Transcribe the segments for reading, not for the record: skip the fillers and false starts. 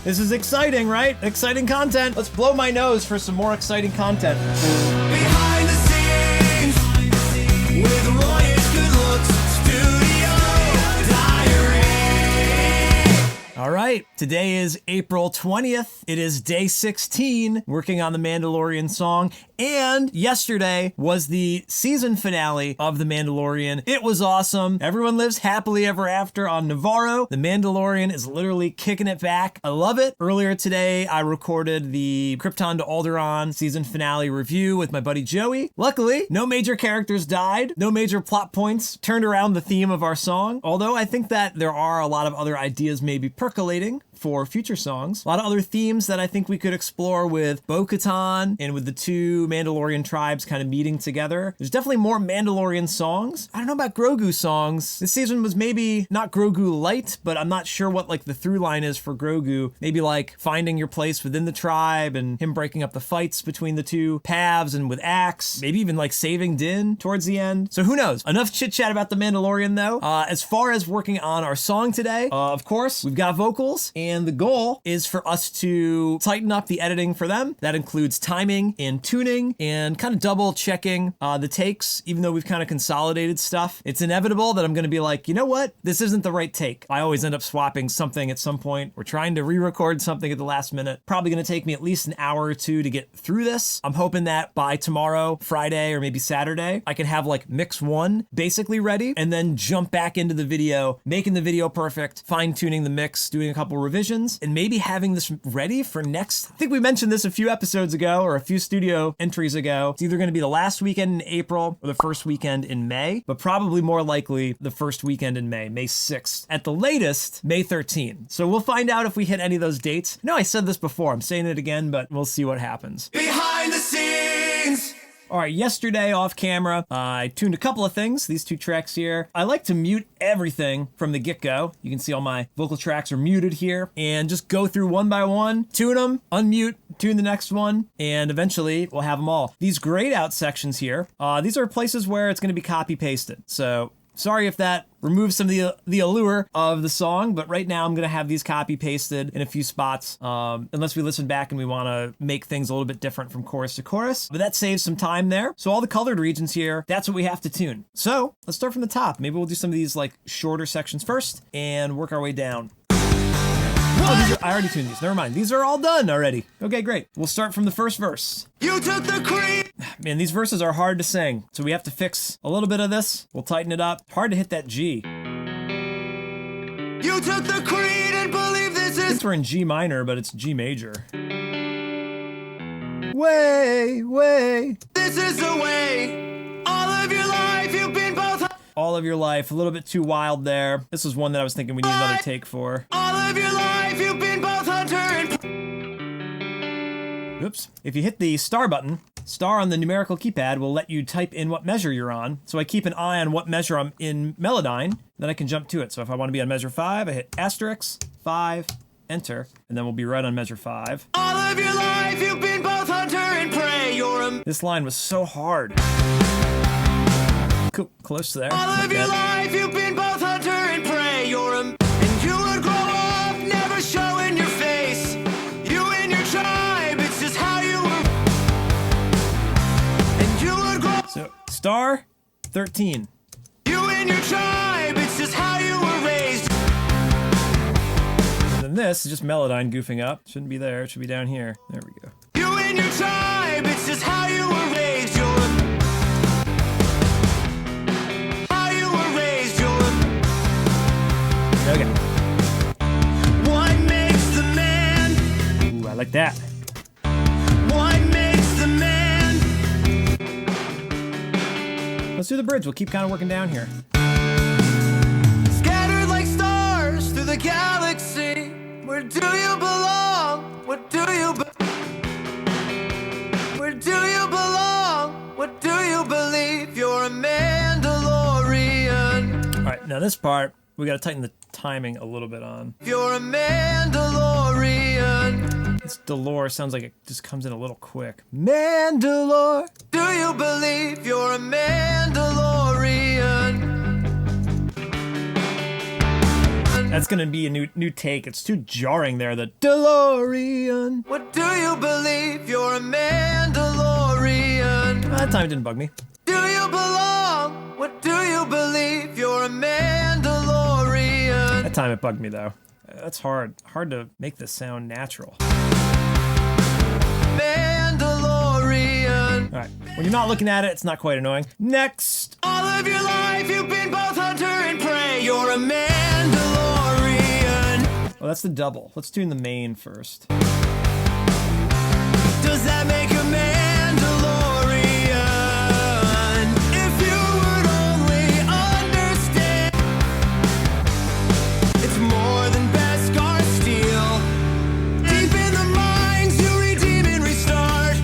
This is exciting, right? Exciting content. Let's blow my nose for some more exciting content. Behind the scenes with Royish Good Looks Studio Diary. All right, today is April 20th. It is day 16, working on the Mandalorian song. And yesterday was the season finale of The Mandalorian. It was awesome. Everyone lives happily ever after on Navarro. The Mandalorian is literally kicking it back. I love it. Earlier today, I recorded the Krypton to Alderaan season finale review with my buddy Joey. Luckily, no major characters died. No major plot points turned around the theme of our song. Although I think that there are a lot of other ideas maybe percolating for future songs. A lot of other themes that I think we could explore with Bo-Katan and with the two Mandalorian tribes kind of meeting together. There's definitely more Mandalorian songs. I don't know about Grogu songs. This season was maybe not Grogu light, but I'm not sure what like the through line is for Grogu. Maybe like finding your place within the tribe and him breaking up the fights between the two paths and with Axe. Maybe even like saving Din towards the end. So who knows? Enough chit chat about the Mandalorian though. As far as working on our song today, of course, we've got vocals and the goal is for us to tighten up the editing for them. That includes timing and tuning and kind of double checking the takes, even though we've kind of consolidated stuff. It's inevitable that I'm going to be like, you know what? This isn't the right take. I always end up swapping something at some point. We're trying to re-record something at the last minute. Probably going to take me at least an hour or two to get through this. I'm hoping that by tomorrow, Friday, or maybe Saturday, I can have like mix one basically ready and then jump back into the video, making the video perfect, fine-tuning the mix, doing a couple revisions, and maybe having this ready for next. I think we mentioned this a few episodes ago or a few studio entries ago. It's either going to be the last weekend in April or the first weekend in May, but probably more likely the first weekend in May, May 6th. At the latest, May 13th. So we'll find out if we hit any of those dates. No, I said this before. I'm saying it again, but we'll see what happens. Behind the scenes. All right, yesterday off camera, I tuned a couple of things, these two tracks here. I like to mute everything from the get-go. You can see all my vocal tracks are muted here and just go through one by one, tune them, unmute, tune the next one, and eventually we'll have them all. These grayed out sections here, these are places where it's gonna be copy-pasted. So sorry if that removes some of the allure of the song, but right now I'm gonna have these copy pasted in a few spots, unless we listen back and we wanna make things a little bit different from chorus to chorus, but that saves some time there. So all the colored regions here, that's what we have to tune. So let's start from the top. Maybe we'll do some of these like shorter sections first and work our way down. Oh, I already tuned these, never mind. These are all done already. Okay, great. We'll start from the first verse. You took the cream. Man, these verses are hard to sing, so we have to fix a little bit of this. We'll tighten it up. Hard to hit that G. You took the creed and believe this I is. think we're in G minor, but it's G major. Way. This is the way. All of your life you've been both. All of your life, a little bit too wild there. This was one that I was thinking we need another take for. All of your life you've been both hunter and. Oops. If you hit the star button, star on the numerical keypad will let you type in what measure you're on. So I keep an eye on what measure I'm in Melodyne, then I can jump to it. So if I want to be on measure 5, I hit asterisk, 5, enter, and then we'll be right on measure 5. All of your life you've been both hunter and prey. You're a. This line was so hard. Cool. Close to there. All of Not your bad. life you've been both hunter and prey. You're a. And you would grow up never showing your face. You and your tribe, it's just how you were. And you would grow. So star 13. You and your tribe, it's just how you were raised. And then this is just Melodyne goofing up. Shouldn't be there. It should be down here. There we go. You and your tribe, it's just how you were raised. You're how you were raised. You're Okay. what makes the man. Ooh, I like that. What makes the man. Let's do the bridge. We'll keep kind of working down here. Scattered like stars through the galaxy. Where do you belong? What do you Where do you belong? What do you believe? You're a Mandalorian. All right, now this part, we got to tighten the timing a little bit on. You're a Mandalorian. This Delore sounds like it just comes in a little quick. Mandalore. Do you believe you're a Mandalorian? That's gonna be a new take. It's too jarring there, the DeLorean. What do you believe? You're a Mandalorian. That time it didn't bug me. Do you belong? What do you believe? You're a Mandalorian. That time it bugged me though. That's hard to make this sound natural. Mandalorian. All right, when you're not looking at it, it's not quite annoying. Next. All of your life you've been both hunter and prey. You're a Mandalorian. Oh, that's the double. Let's tune the main first. Does that make a Mandalorian? If you would only understand, it's more than Beskar steel. Deep in the mines, you redeem and restart.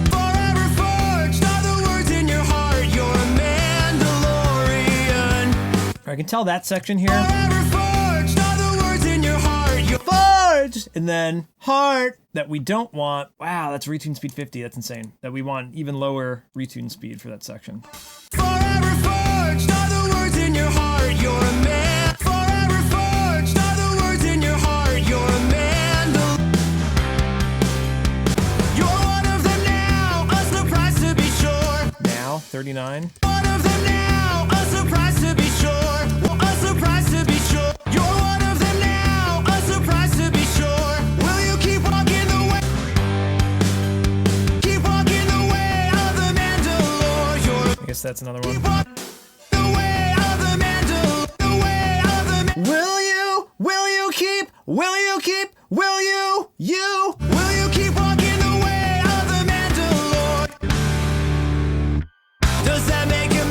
Forever forged are the words in your heart. You're a Mandalorian. I can tell that section here. Forever forged are the words in your heart. You're Forged! And then heart that we don't want. Wow, that's retune speed 50. That's insane. That we want even lower retune speed for that section. forever forged are the words in your heart. You're a man. Forever forged are the words in your heart. You're a Mandal. You're one of them now, a surprise to be sure. Now, 39. One of them now, a surprise to be sure. Well, a surprise to be sure. You're one of them now, a surprise to be sure. Will you keep walking the way? Keep walking the way of the Mandalore. You're I guess that's another one. keep walking the way of the Mandal. The way of the Will you keep, Will you keep walking the way of the Mandalore? Does that make a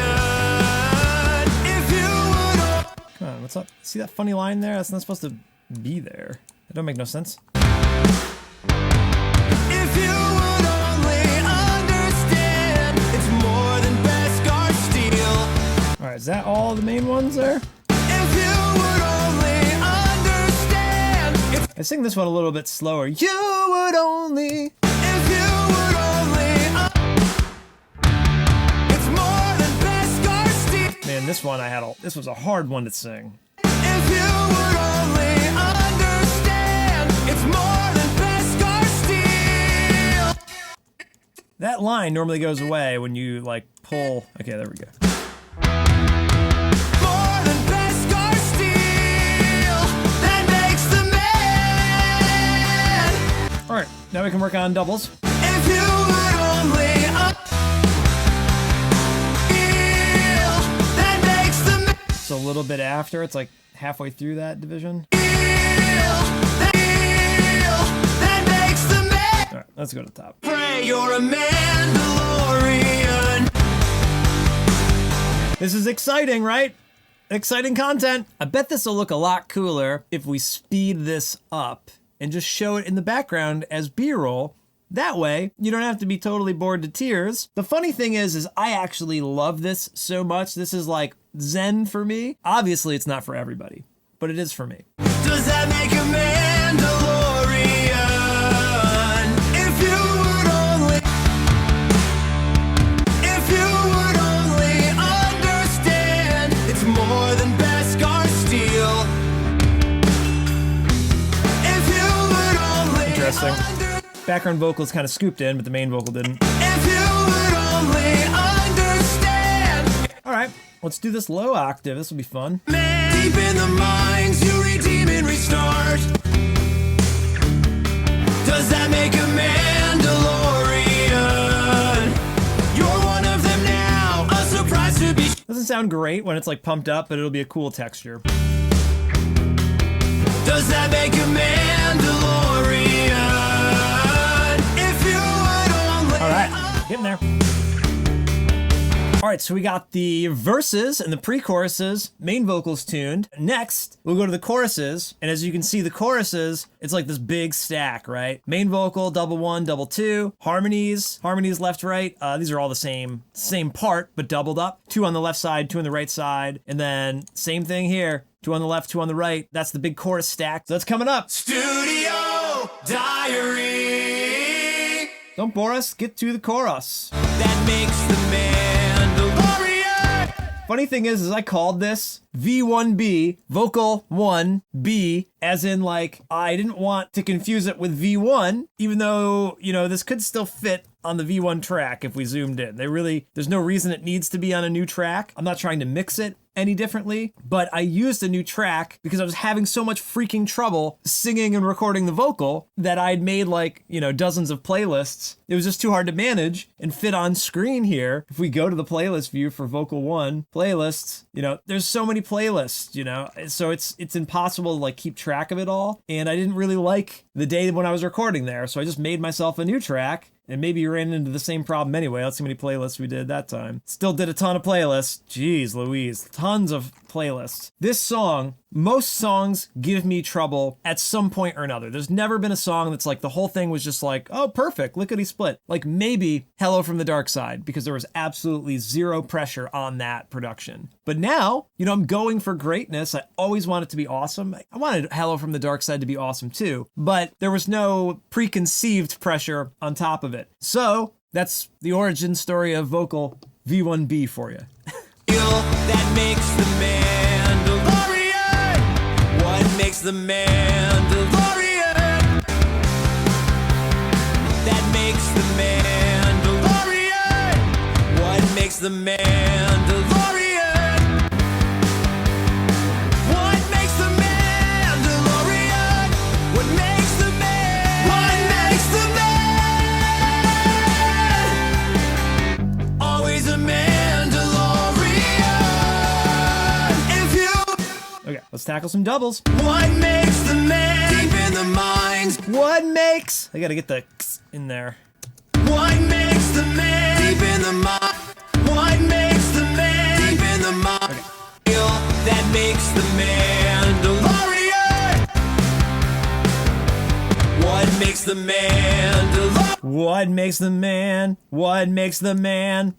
Mandalorian? If you would Come on, what's up? See that funny line there? That's not supposed to be there. That don't make no sense. If you would only understand, it's more than Beskar steel. All right, is that all the main ones there? If you would only understand, I sing this one a little bit slower. You would only. if you would only it's more than Beskar steel. Man, this one this was a hard one to sing. If you would only understand, it's more than Beskar steel. That line normally goes away when you like pull. Okay, there we go. More than Beskar steel. That makes the man. All right, now we can work on doubles. If you would only feel, that makes the man. It's a little bit after. It's like halfway through that division. That makes the man. All right, let's go to the top. Pray you're a Mandalorian. This is exciting, right? Exciting content. I bet this will look a lot cooler if we speed this up and just show it in the background as B-roll. That way, you don't have to be totally bored to tears. The funny thing is I actually love this so much. This is like zen for me. Obviously, it's not for everybody, but it is for me. Does that make a Mandalorian? If you would only understand, it's more than Beskar steel. If you would only Interesting. Background vocals kind of scooped in, but the main vocal didn't. If you would only understand, All right, let's do this low octave. This will be fun. man. Deep in the mines, you redeem and restart. Does that make a Mandalorian? You're one of them now, a surprise to be. Doesn't sound great when it's like pumped up, but it'll be a cool texture. Does that make a Mandalorian? If you would only. All right, getting there. All right, so we got the verses and the pre-choruses, main vocals tuned. Next, we'll go to the choruses, and as you can see, the choruses, it's like this big stack, right? Main vocal, double one, double two, harmonies left, right. These are all the same part, but doubled up. Two on the left side, two on the right side, and then same thing here. Two on the left, two on the right. That's the big chorus stack. So that's coming up. Studio Diary. Don't bore us, get to the chorus. That makes the Mandalorian. Funny thing is I called this V1B, vocal 1B, as in like, I didn't want to confuse it with V1, even though, you know, this could still fit on the V1 track if we zoomed in. There's no reason it needs to be on a new track. I'm not trying to mix it any differently, but I used a new track because I was having so much freaking trouble singing and recording the vocal that I'd made like, you know, dozens of playlists. It was just too hard to manage and fit on screen here. If we go to the playlist view for vocal 1 playlists, you know, there's so many playlists, you know, so it's impossible to like keep track of it all. And I didn't really like the day when I was recording there, so I just made myself a new track. And maybe you ran into the same problem anyway. Let's see how many playlists we did that time. Still did a ton of playlists. Jeez Louise, tons of playlists. This song, most songs give me trouble at some point or another. There's never been a song that's like the whole thing was just like, oh, perfect, lickety split. Like maybe Hello from the Dark Side, because there was absolutely zero pressure on that production. But now, you know, I'm going for greatness. I always want it to be awesome. I wanted Hello from the Dark Side to be awesome too, but there was no preconceived pressure on top of it. So that's the origin story of vocal V1B for you. That makes the Mandalorian. What makes the Mandalorian? That makes the Mandalorian. What makes the Mandalorian? What makes the Mandalorian? What makes the man? What makes the man? Always a Mandalorian. If you Okay, let's tackle some doubles. What makes the man deep in the mind? What makes, I gotta get the x in there. What makes the man deep in the mind? What makes the man deep in the mind? That makes the Mandalorian. What makes the Mandalorian? What makes the man? What makes the man?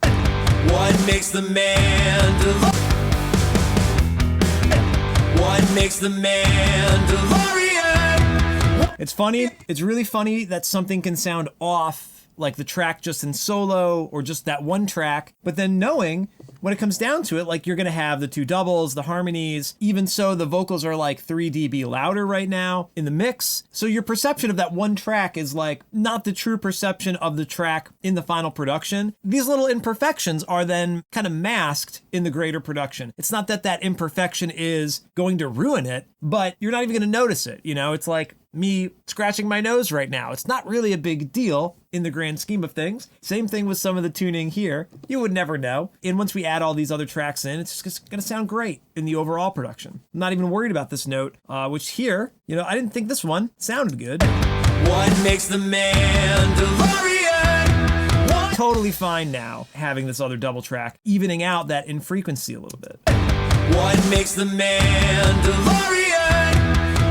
What makes the Mandalorian? What makes the Mandalorian? It's funny. It's really funny that something can sound off, like the track just in solo or just that one track, but then knowing when it comes down to it, like you're gonna have the two doubles, the harmonies, even so the vocals are like 3 dB louder right now in the mix. So your perception of that one track is like not the true perception of the track in the final production. These little imperfections are then kind of masked in the greater production. It's not that that imperfection is going to ruin it, but you're not even gonna notice it. You know, it's like me scratching my nose right now. It's not really a big deal in the grand scheme of things. Same thing with some of the tuning here. You would never know. And once we add all these other tracks in, it's just gonna sound great in the overall production. I'm not even worried about this note, which here, you know, I didn't think this one sounded good. What makes the Mandalorian? What? Totally fine now, having this other double track, evening out that infrequency a little bit. What makes the Mandalorian?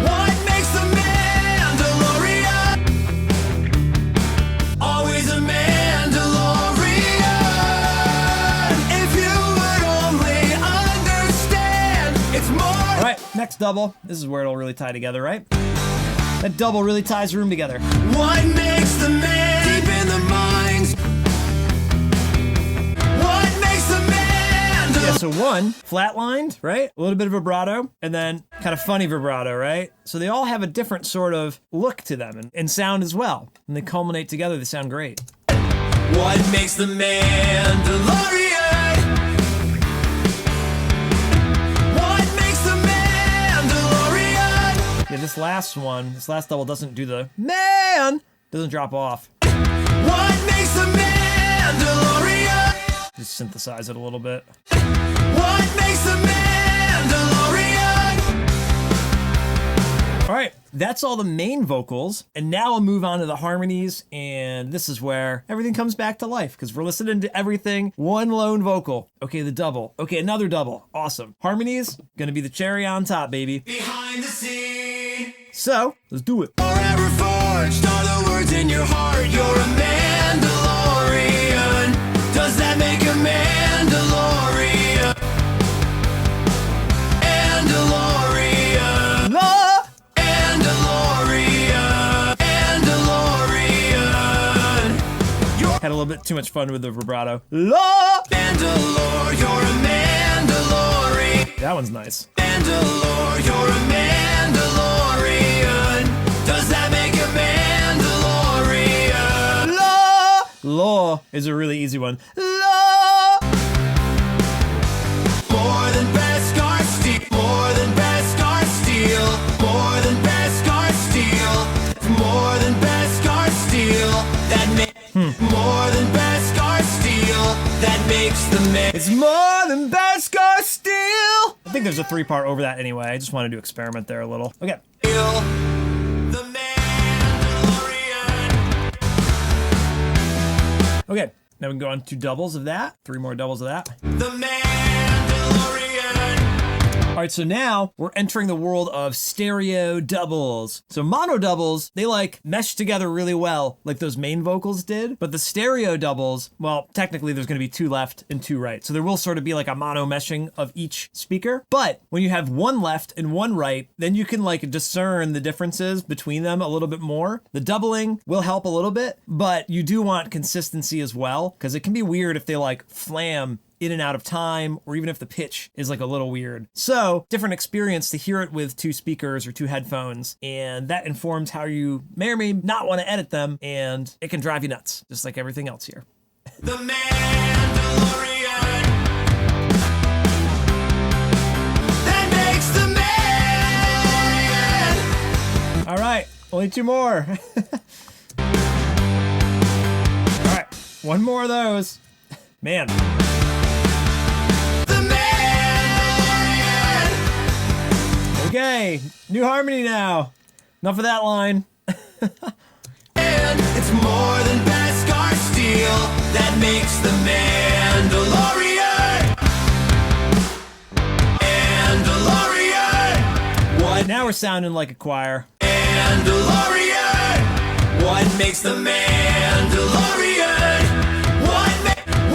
What makes the Mandalorian? Always a Mandalorian. If you would only understand, it's more. All right, next double. This is where it'll really tie together, right? That double really ties the room together. What makes the man deep in the mind? What makes the man? Yeah, so one, flatlined, right? A little bit of vibrato, and then kind of funny vibrato, right? So they all have a different sort of look to them and sound as well. And they culminate together, they sound great. What makes the Mandalorian? What makes the Mandalorian? Yeah, this last double doesn't do the man, doesn't drop off. What makes the Mandalorian? Just synthesize it a little bit. What makes the Mandalorian? All right, that's all the main vocals, and now I'll move on to the harmonies, and this is where everything comes back to life, because we're listening to everything, one lone vocal. Okay, the double. Okay, another double. Awesome. Harmonies, gonna be the cherry on top, baby. Behind the scene, So, let's do it. forever forged are the words in your heart. You're a Mandalorian. Does that make a Mandalorian? Mandalorian. La! Mandalorian. Mandalorian. You're Had a little bit too much fun with the vibrato. La! Mandalore. You're a Mandalorian. That one's nice. Mandalore, you're a Mandalorian. Does that make a Mandalorian? Law is a really easy one. Law. More than Beskar Steel. More than Beskar Steel. More than Beskar Steel. More than Beskar Steel. That makes more than Beskar Steel. That makes the man. It's more than Beskar Steel. I think there's a 3-part over that anyway. I just wanted to experiment there a little. Okay. The Mandalorian. Okay. Now we can go on to doubles of that. 3 more doubles of that. The Mandalorian. All right, so now we're entering the world of stereo doubles. So mono doubles, they like mesh together really well, like those main vocals did. But the stereo doubles, well, technically there's gonna be 2 left and 2 right. So there will sort of be like a mono meshing of each speaker. But when you have 1 left and 1 right, then you can like discern the differences between them a little bit more. The doubling will help a little bit, but you do want consistency as well, because it can be weird if they like flam in and out of time, or even if the pitch is like a little weird. So different experience to hear it with 2 speakers or 2 headphones, and that informs how you may or may not want to edit them, and it can drive you nuts, just like everything else here. The Mandalorian. That makes the man. All right, only 2 more. All right, 1 more of those. Man. The man. Okay, new harmony now. Enough of that line. And it's more than Beskar Steel that makes the Mandalorian. Mandalorian. What? Now we're sounding like a choir. Mandalorian. What makes the Mandalorian?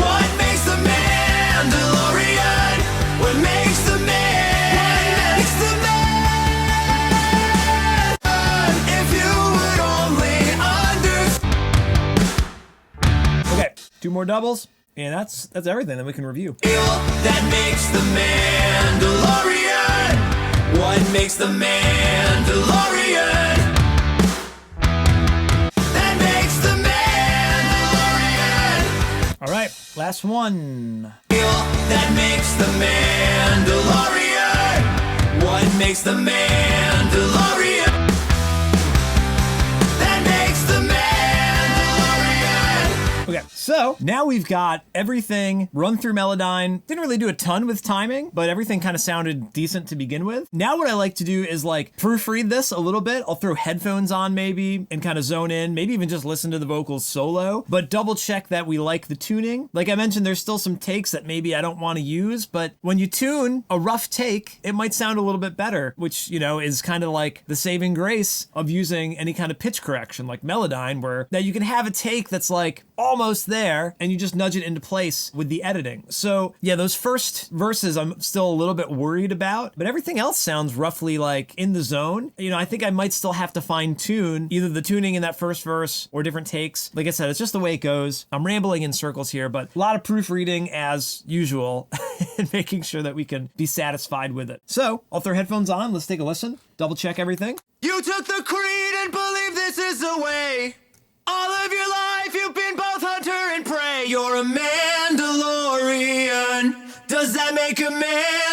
What makes the Mandalorian? What makes the man? What makes the man? If you would only understand. Okay, 2 more doubles, and that's everything that we can review. That makes the Mandalorian. What makes the Mandalorian? That makes the Mandalorian. All right, last one. That makes the Mandalorian. What makes the Mandalorian? That makes the Mandalorian. Okay, so now we've got everything run through Melodyne. Didn't really do a ton with timing, but everything kind of sounded decent to begin with. Now what I like to do is like proofread this a little bit. I'll throw headphones on maybe and kind of zone in, maybe even just listen to the vocals solo, but double check that we like the tuning. Like I mentioned, there's still some takes that maybe I don't want to use, but when you tune a rough take, it might sound a little bit better, which, you know, is kind of like the saving grace of using any kind of pitch correction like Melodyne, where now you can have a take that's like almost there and you just nudge it into place with the editing. So yeah, those first verses I'm still a little bit worried about, but everything else sounds roughly like in the zone. You know, I think I might still have to fine tune either the tuning in that first verse or different takes. Like I said, it's just the way it goes. I'm rambling in circles here, but a lot of proofreading as usual and making sure that we can be satisfied with it. So I'll throw headphones on. Let's take a listen, double check everything. You took the creed and believe this is the way. All of your life you've been both hunter and prey. You're a Mandalorian. Does that make a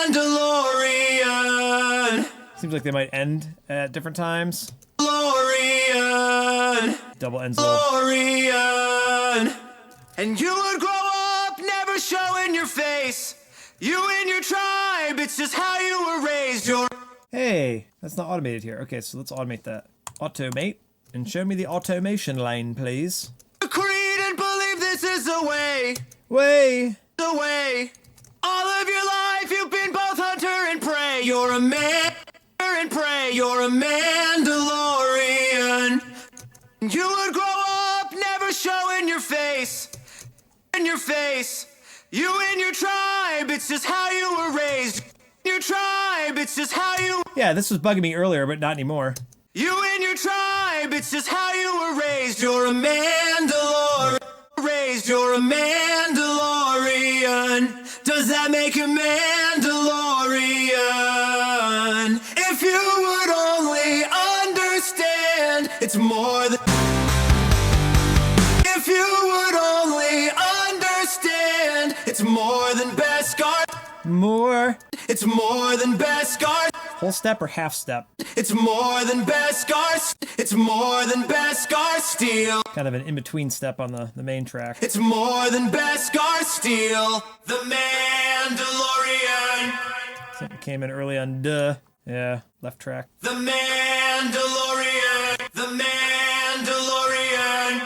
Mandalorian? Seems like they might end at different times. Mandalorian. Double ends a little. Mandalorian. And you would grow up never showing your face. You and your tribe, it's just how you were raised. You're Hey, that's not automated here. Okay, so let's automate that. Automate. And show me the automation line, please. a creed and believe this is the way. Way. The way. All of your life you've been both hunter and prey. You're a man and prey. You're a Mandalorian. You would grow up never showing your face. In your face. You and your tribe, it's just how you were raised. Your tribe, it's just how you. Yeah, this was bugging me earlier, but not anymore. You and your tribe, it's just how you were raised. You're a Mandalorian. Raised, you're a Mandalorian. Does that make a Mandalorian? more than. If you would only understand, it's more than Beskar. More. It's more than Beskar. Whole step or half step? It's more than Beskar. It's more than Beskar Steel. Kind of an in-between step on the main track. It's more than Beskar Steel. The Mandalorian. Something came in early on duh. Yeah, left track. The Mandalorian. The Mandalorian.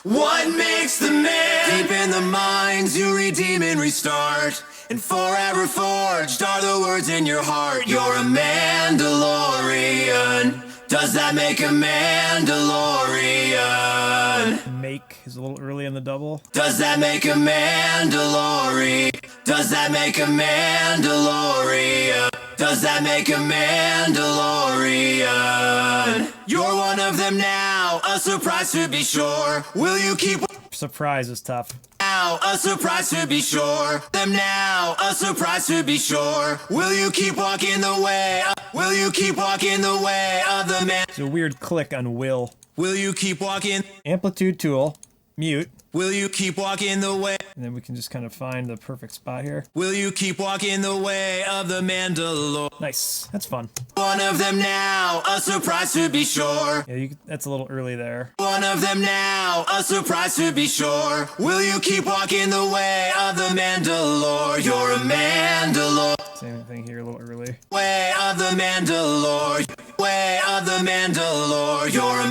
What makes the man? Deep in the minds you redeem and restart. And forever forged are the words in your heart. You're a Mandalorian. Does that make a Mandalorian? Make is a little early on the double. Does that make a Mandalorian? Does that make a Mandalorian? Does that make a Mandalorian? You're one of them now, a surprise to be sure. Will you keep Surprise is tough. now, a surprise to be sure. Them now, a surprise to be sure. Will you keep walking the way? Will you keep walking the way of the man? There's a weird click on will. Will you keep walking? Amplitude tool. Mute. Will you keep walking the way? And then we can just kind of find the perfect spot here. Will you keep walking the way of the Mandalorian? Nice. That's fun. One of them now, a surprise to be sure. Yeah, that's a little early there. One of them now, a surprise to be sure. Will you keep walking the way of the Mandalore? You're a Mandalore. Same thing here, a little early. Way of the Mandalore. Way of the Mandalore. You're a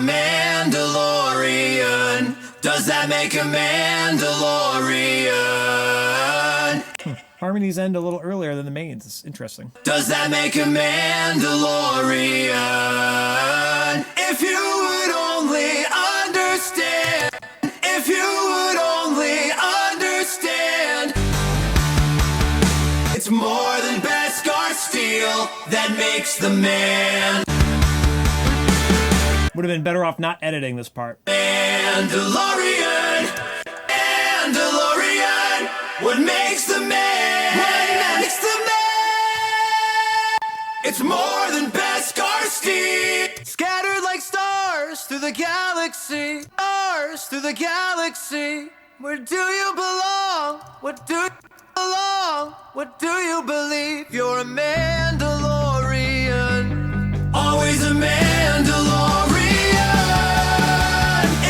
Mandalorian. Does that make a Mandalorian? Harmonies end a little earlier than the mains. It's interesting. Does that make a Mandalorian? If you would only understand. If you would only understand. It's more than Beskar Steel that makes the man. Would have been better off not editing this part. Mandalorian. Mandalorian. What makes the man? What makes the man? It's more than Beskar Steel. Scattered like stars through the galaxy. Stars through the galaxy. Where do you belong? What do you belong? What do you believe? You're a Mandalorian. Always a Mandalorian.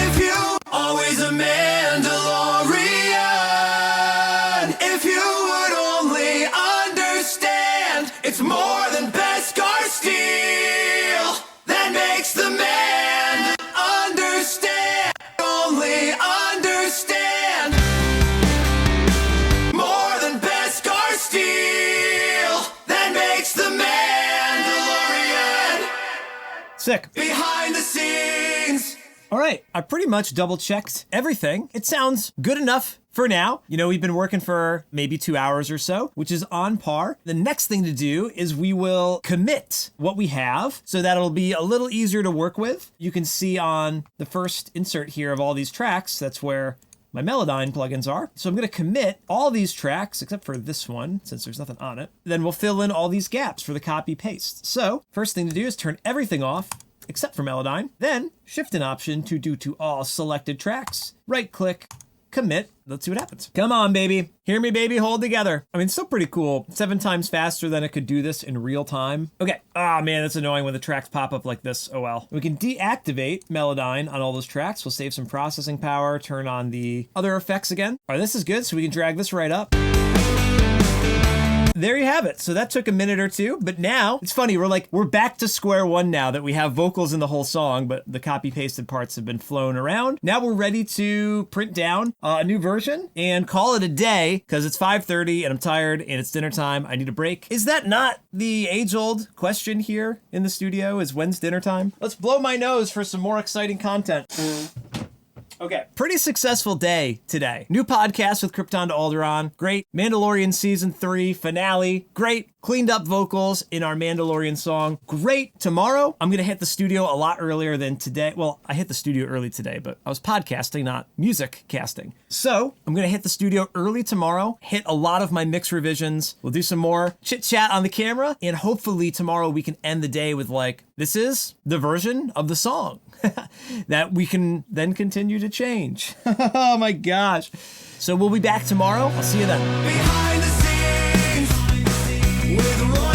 If you always a Mandalorian. If you would only understand, it's more than Beskar Steel that makes the man understand. Only understand. More than Beskar Steel that makes the Mandalorian. Sick. Behind the scenes. All right, I pretty much double checked everything. It sounds good enough for now. You know, we've been working for maybe 2 hours or so, which is on par. The next thing to do is we will commit what we have so that it'll be a little easier to work with. You can see on the first insert here of all these tracks, that's where my Melodyne plugins are. So I'm going to commit all these tracks, except for this one, since there's nothing on it. Then we'll fill in all these gaps for the copy paste. So first thing to do is turn everything off, except for Melodyne. Then shift an option to do to all selected tracks. Right click, commit. Let's see what happens. Come on, baby. Hear me, baby, hold together. I mean, it's still pretty cool. 7 times faster than it could do this in real time. Okay. Ah, man, that's annoying when the tracks pop up like this. Oh, well. We can deactivate Melodyne on all those tracks. We'll save some processing power, turn on the other effects again. All right, this is good, so we can drag this right up. There you have it. So that took a minute or two, but now it's funny. We're back to square one now that we have vocals in the whole song, but the copy pasted parts have been flown around. Now we're ready to print down a new version and call it a day because it's 5:30 and I'm tired and it's dinner time. I need a break. Is that not the age-old question here in the studio? Is when's dinner time? Let's blow my nose for some more exciting content. Okay, pretty successful day today. New podcast with Krypton to Alderaan. Great. Mandalorian Season 3 finale. Great. Cleaned up vocals in our Mandalorian song. Great. Tomorrow, I'm going to hit the studio a lot earlier than today. Well, I hit the studio early today, but I was podcasting, not music casting. So I'm going to hit the studio early tomorrow, hit a lot of my mix revisions. We'll do some more chit chat on the camera, and hopefully tomorrow we can end the day with like This is the version of the song that we can then continue to change. Oh my gosh. So we'll be back tomorrow. I'll see you then. Behind the scenes with Roy.